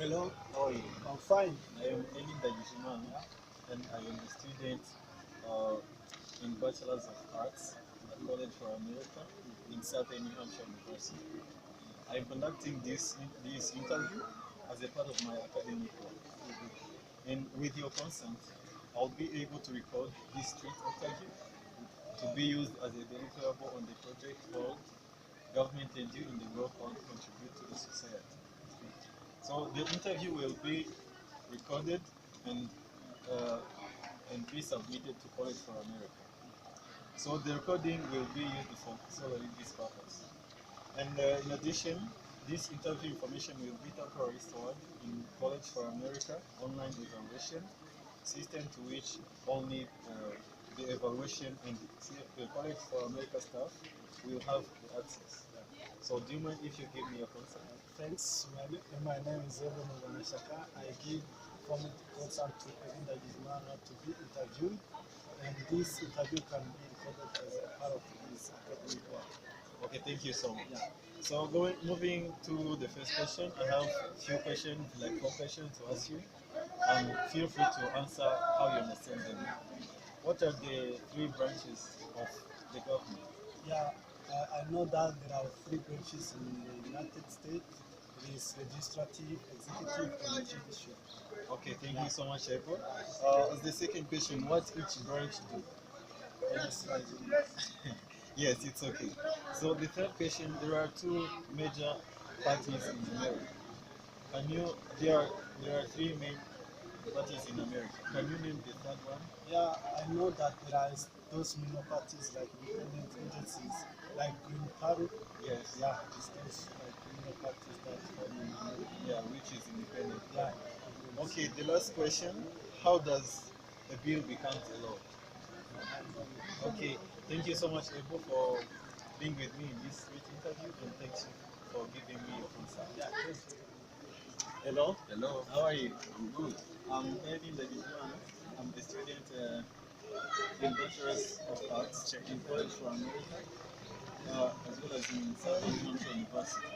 Hello, How are you? I'm fine. I am Elie and I am a student uh, in Bachelor's of Arts at College for America in Southern New Hampshire University. I am conducting this interview as a part of my academic work. And with your consent, I'll be able to record this street interview to be used as a deliverable on the project called Government and You in the World Called Contribute to the Society. So the interview will be recorded and uh, be submitted to College for America. So the recording will be used for solely this purpose. And in addition, this interview information will be temporarily stored in College for America online evaluation system to which only the evaluation and the College for America staff will have the access. So do you mind if you give me your consent? Thanks. My name is Elie. I give formal consent to Elie to be interviewed, and this interview can be recorded as a part of this academic work. Okay, thank you so much. Yeah. So moving to the first question, I have a few questions, like 4 questions to ask you, and feel free to answer how you understand them. What are the 3 branches of the government? Yeah, I know that there are 3 branches in the United States. There is legislative, executive, and judicial. Okay, thank you so much, April. As the second question, what each branch do? Legislative. Yes, it's okay. So the third question, there are 2 major parties in America. Can you, there are 3 main parties in America. Can you name the third one? Yeah, I know that there are those minor parties like independent agencies, like Green Party. Yes. Yeah, it's those like minor parties that form in America. Yeah, which is independent. Yeah. Okay, the last question, how does a bill becomes a law? Okay, thank you so much, Ebo, for being with me in this great interview, and thanks for giving me your consent. Yeah, thank you. Hello, Hello, how are you? I'm good. I'm Elie Ndagijimana. I'm a student in Bachelor's of Arts in College for America, as well as in Southern New Hampshire University.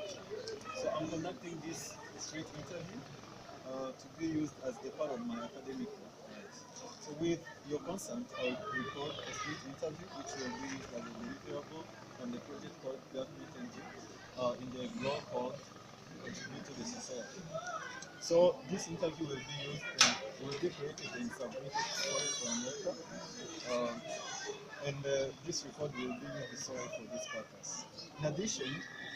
So I'm conducting this street interview to be used as a part of my academic work. So with your consent, I'll record a street interview which will be used as a deliverable on the project called Government and You in the law called Contribute to the Society. So this interview will be used and will be created and submitted to College for America. Uh, and this record will be used solely for this purpose. In addition,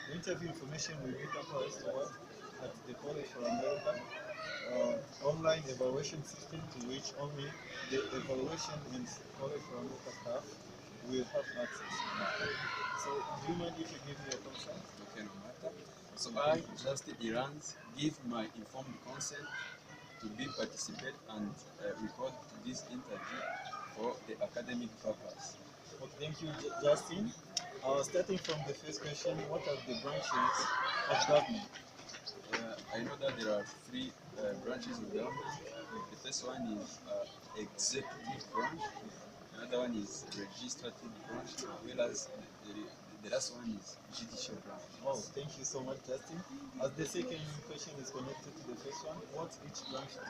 the interview information will be temporarily stored at the College for America online evaluation system to which only the evaluation and College for America staff will have access. So, do you mind if you give me your consent? Okay, no matter. So I, Justin Irans, give my informed consent to be participate and record this interview for the academic purpose. Okay, thank you, Justin. Starting from the first question, what are the branches of government? I know that there are 3 branches of government. The first one is executive branch, another one is legislative branch, as well as the last one is judicial branch. Oh, thank you so much, Justin. As the second question is connected to the first one, what each branch do?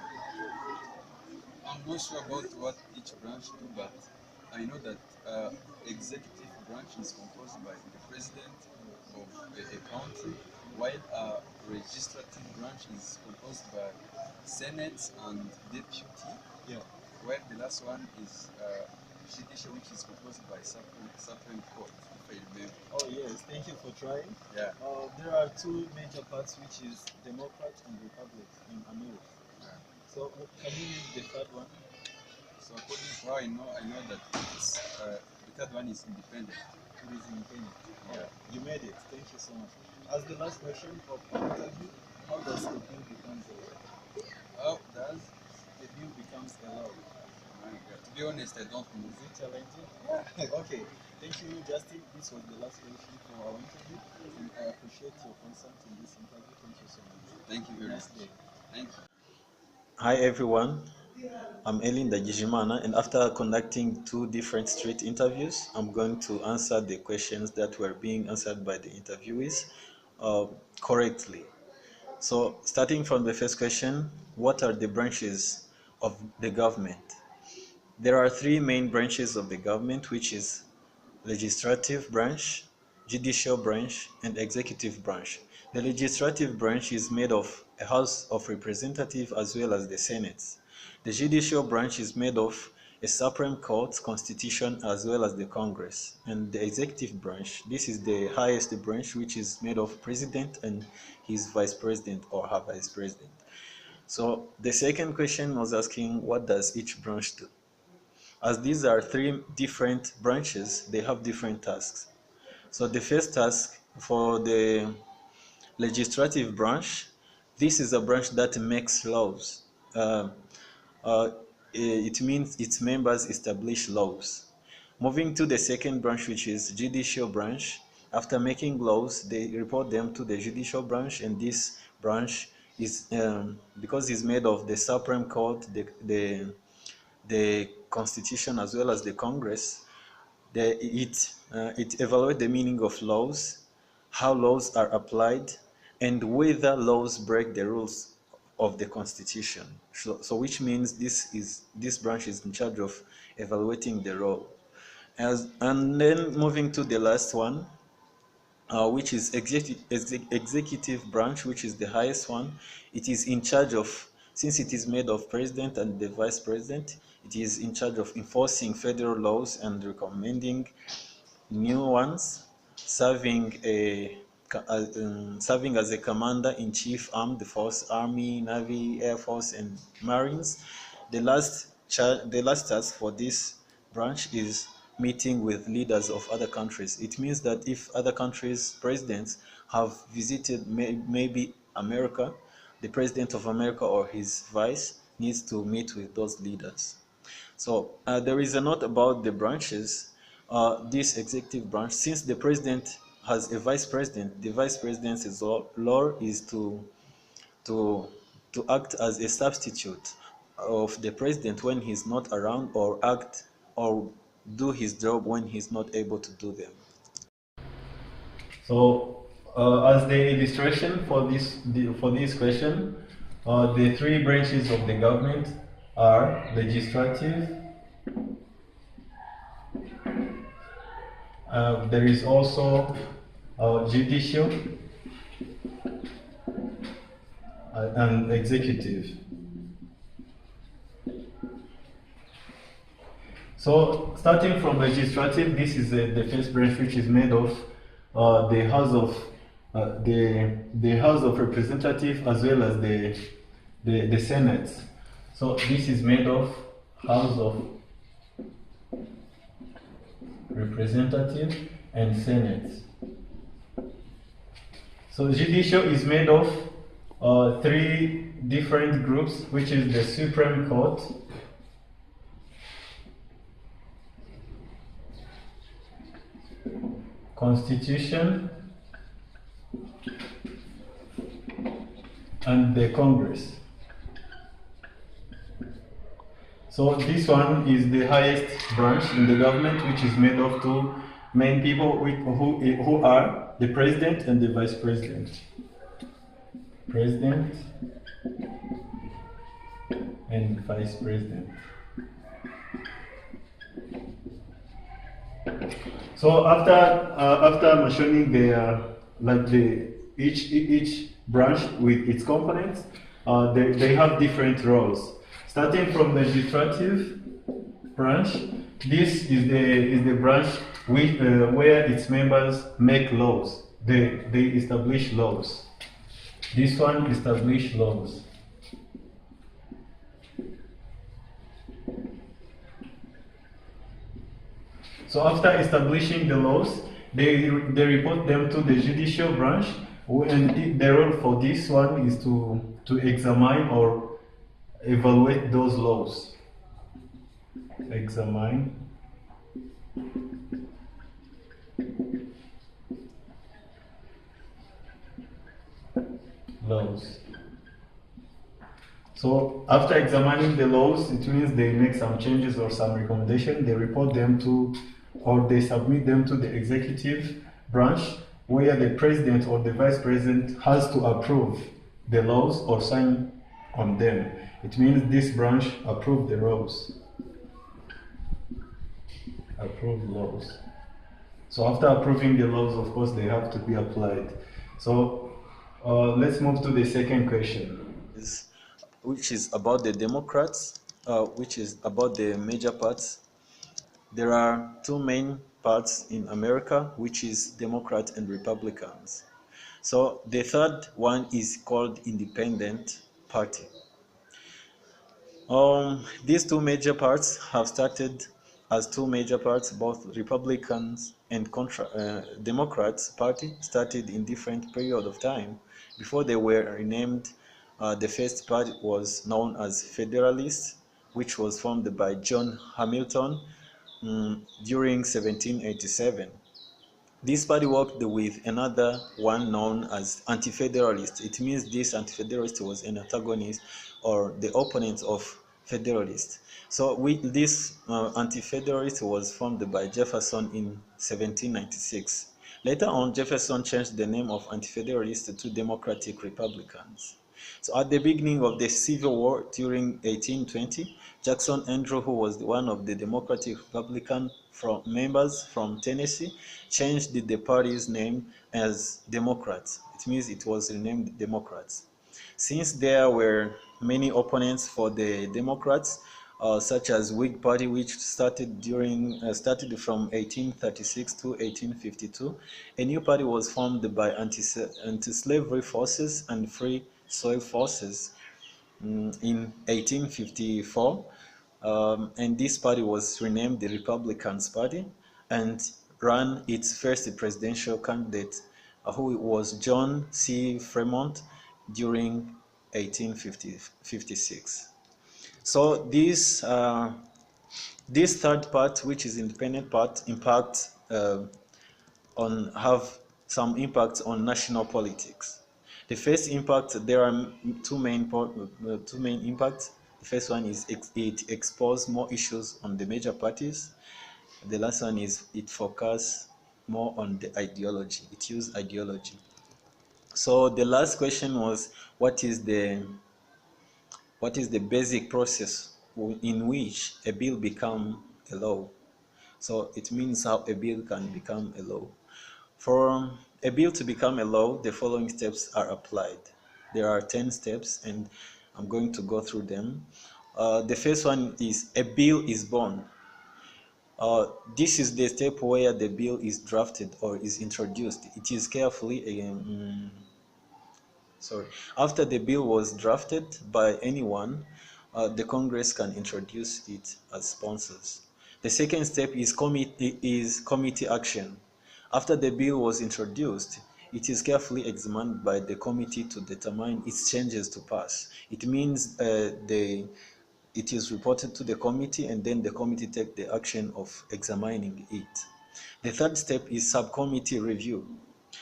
I'm not sure about what each branch do, but I know that executive branch is composed by the president of a country, while legislative branch is composed by senate and deputy, Yeah. while the last one is judicial, which is composed by Supreme Court, if I remember. Oh yes, thank you for trying. Yeah. There are 2 major parts, which is Democrat and Republic in America. Yeah. So can you name the third one? So according to how I know that it's, the third one is independent. It is independent. Yeah. You made it. Thank you so much. As the last question of our interview, how does a bill becomes a law? How does? A bill becomes a law. To be honest, I don't know. Is it challenging? Yeah. Okay. Thank you, Justin. This was the last question for our interview, and I appreciate your consent in this interview. Thank you so much. Thank you very Nice much. day. Thank you. Hi everyone, I'm Elie Ndagijimana, and after conducting 2 different street interviews, I'm going to answer the questions that were being answered by the interviewees correctly. So, starting from the first question, what are the branches of the government? There are three main branches of the government, which is legislative branch, judicial branch, and executive branch. The legislative branch is made of a House of Representatives as well as the Senate. The judicial branch is made of a Supreme Court, Constitution, as well as the Congress. And the executive branch, this is the highest branch, which is made of President and his Vice President or her Vice President. So the second question was asking, what does each branch do? As these are three different branches, they have different tasks. So the first task for the legislative branch, this is a branch that makes laws. It means its members establish laws. Moving to the second branch, which is judicial branch, after making laws, they report them to the judicial branch, and this branch is, because it's made of the Supreme Court, the Constitution as well as the Congress, it evaluates the meaning of laws, how laws are applied, and whether laws break the rules of the Constitution. So which means this branch is in charge of evaluating the law. And then moving to the last one, which is executive branch, which is the highest one. It is in charge of, since it is made of president and the vice president, it is in charge of enforcing federal laws and recommending new ones, serving as a commander-in-chief, armed force, army, navy, air force, and marines. The last task for this branch is meeting with leaders of other countries. It means that if other countries' presidents have visited maybe America, the president of America or his vice needs to meet with those leaders. So there is a note about the branches. This executive branch, since the president has a vice president, the vice president's law is to act as a substitute of the president when he's not around, or act or do his job when he's not able to do them. So, as the illustration for this question, the three branches of the government are legislative. There is also judicial and executive. So, starting from legislative, this is the first branch, which is made of the House of Representatives as well as the Senate. So this is made of House of Representatives and Senate. So judicial is made of three different groups, which is the Supreme Court, Constitution, and the Congress. So this one is the highest branch in the government, which is made of two main people who are the president and the vice president. President and vice president. So after mentioning each branch with its components, they have different roles. Starting from the legislative branch, this is the branch where its members make laws. They establish laws. This one establishes laws. So after establishing the laws, they report them to the judicial branch, and the role for this one is to examine or evaluate those laws. Examine laws. So after examining the laws, it means they make some changes or some recommendation. They report them to, or they submit them to the executive branch, where the president or the vice president has to approve the laws or sign on them. It means this branch approve the laws. Approve laws. So after approving the laws, of course, they have to be applied. So let's move to the second question. Which is about the Democrats, which is about the major parts. There are two main parts in America, which is Democrats and Republicans. So the third one is called Independent Party. These two major parts have started as two major parts. Both Republicans and Democrats party started in different period of time. Before they were renamed, the first party was known as Federalist, which was formed by John Hamilton during 1787. This party worked with another one known as anti-federalist. It means this anti-federalist was an antagonist or the opponent of federalists. So this anti-federalist was formed by Jefferson in 1796. Later on, Jefferson changed the name of anti-federalists to Democratic Republicans. So at the beginning of the Civil War during 1820, Jackson Andrew, who was one of the Democratic Republican members from Tennessee, changed the party's name as Democrats. It means it was renamed Democrats. Since there were many opponents for the Democrats, such as Whig Party, which started from 1836 to 1852, a new party was formed by anti-slavery forces and free soil forces in 1854, and this party was renamed the Republicans Party and ran its first presidential candidate, who was John C. Fremont, during 1856. So this third part, which is independent part, have some impacts on national politics. The first impact, there are two main impacts. The first one is it exposed more issues on the major parties. The last one is it focused more on the ideology. It used ideology. So the last question was, what is the basic process in which a bill becomes a law? So it means how a bill can become a law. For a bill to become a law, the following steps are applied. There are 10 steps, and I'm going to go through them. The first one is a bill is born. This is the step where the bill is drafted or is introduced. It is carefully after the bill was drafted by anyone, the Congress can introduce it as sponsors. The second step is committee action. After the bill was introduced, it is carefully examined by the committee to determine its changes to pass. It means it is reported to the committee, and then the committee takes the action of examining it. The third step is subcommittee review.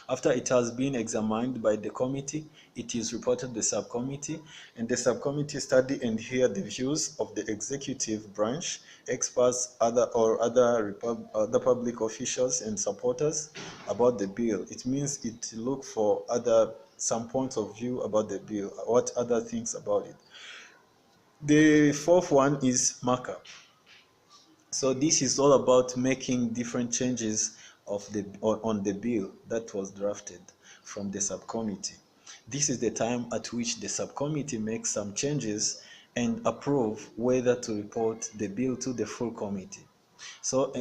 After it has been examined by the committee, it is reported to the subcommittee, and the subcommittee study and hear the views of the executive branch, experts, other public officials and supporters about the bill. It means it look for some points of view about the bill, what other things about it. The fourth one is markup. So this is all about making different changes on the bill that was drafted from the subcommittee. This is the time at which the subcommittee makes some changes and approve whether to report the bill to the full committee. So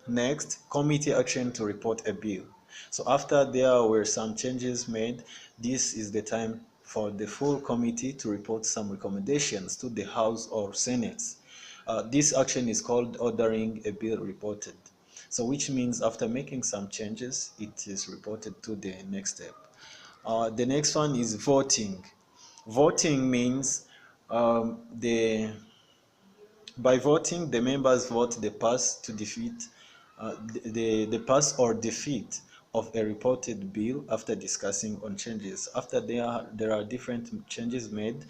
next, committee action to report a bill. So after there were some changes made, this is the time for the full committee to report some recommendations to the House or Senate. This action is called ordering a bill reported. So which means after making some changes, it is reported to the next step. The next one is voting. Voting means by voting, the members vote the pass to defeat the pass or defeat of a reported bill after discussing on changes. After there are different changes made,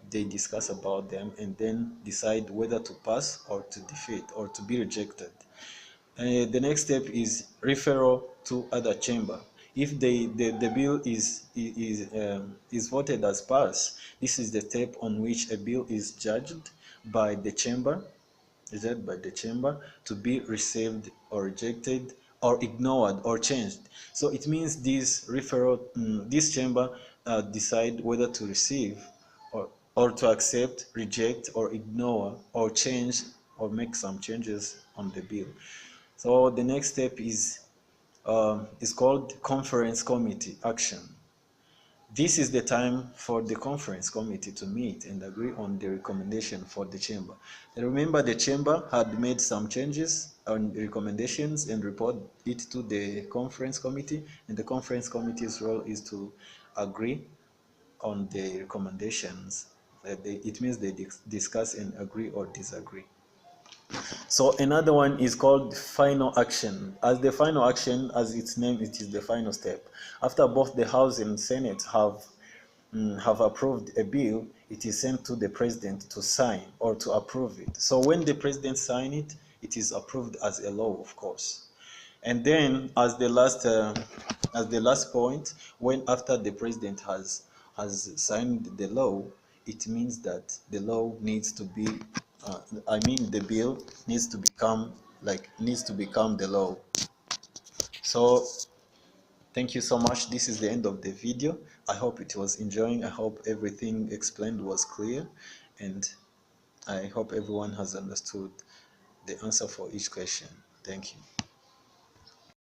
they discuss about them and then decide whether to pass or to defeat or to be rejected. The next step is referral to other chamber. If the bill is voted as passed, this is the step on which a bill is judged by the chamber, to be received or rejected or ignored or changed. So it means this chamber decide whether to receive or to accept, reject, or ignore, or change, or make some changes on the bill. So the next step is called conference committee action. This is the time for the conference committee to meet and agree on the recommendation for the chamber. And remember, the chamber had made some changes on recommendations and report it to the conference committee, and the conference committee's role is to agree on the recommendations. It means they discuss and agree or disagree. So another one is called final action. As the final action, as its name, it is the final step. After both the House and Senate have approved a bill, it is sent to the president to sign or to approve it. So when the president signs it, it is approved as a law, of course. And then, as the last point, when after the president has signed the law, it means that the law needs to be, the bill needs to become the law. So thank you so much. This is the end of the video. I hope it was enjoying. I hope everything explained was clear, and I hope everyone has understood the answer for each question. Thank you.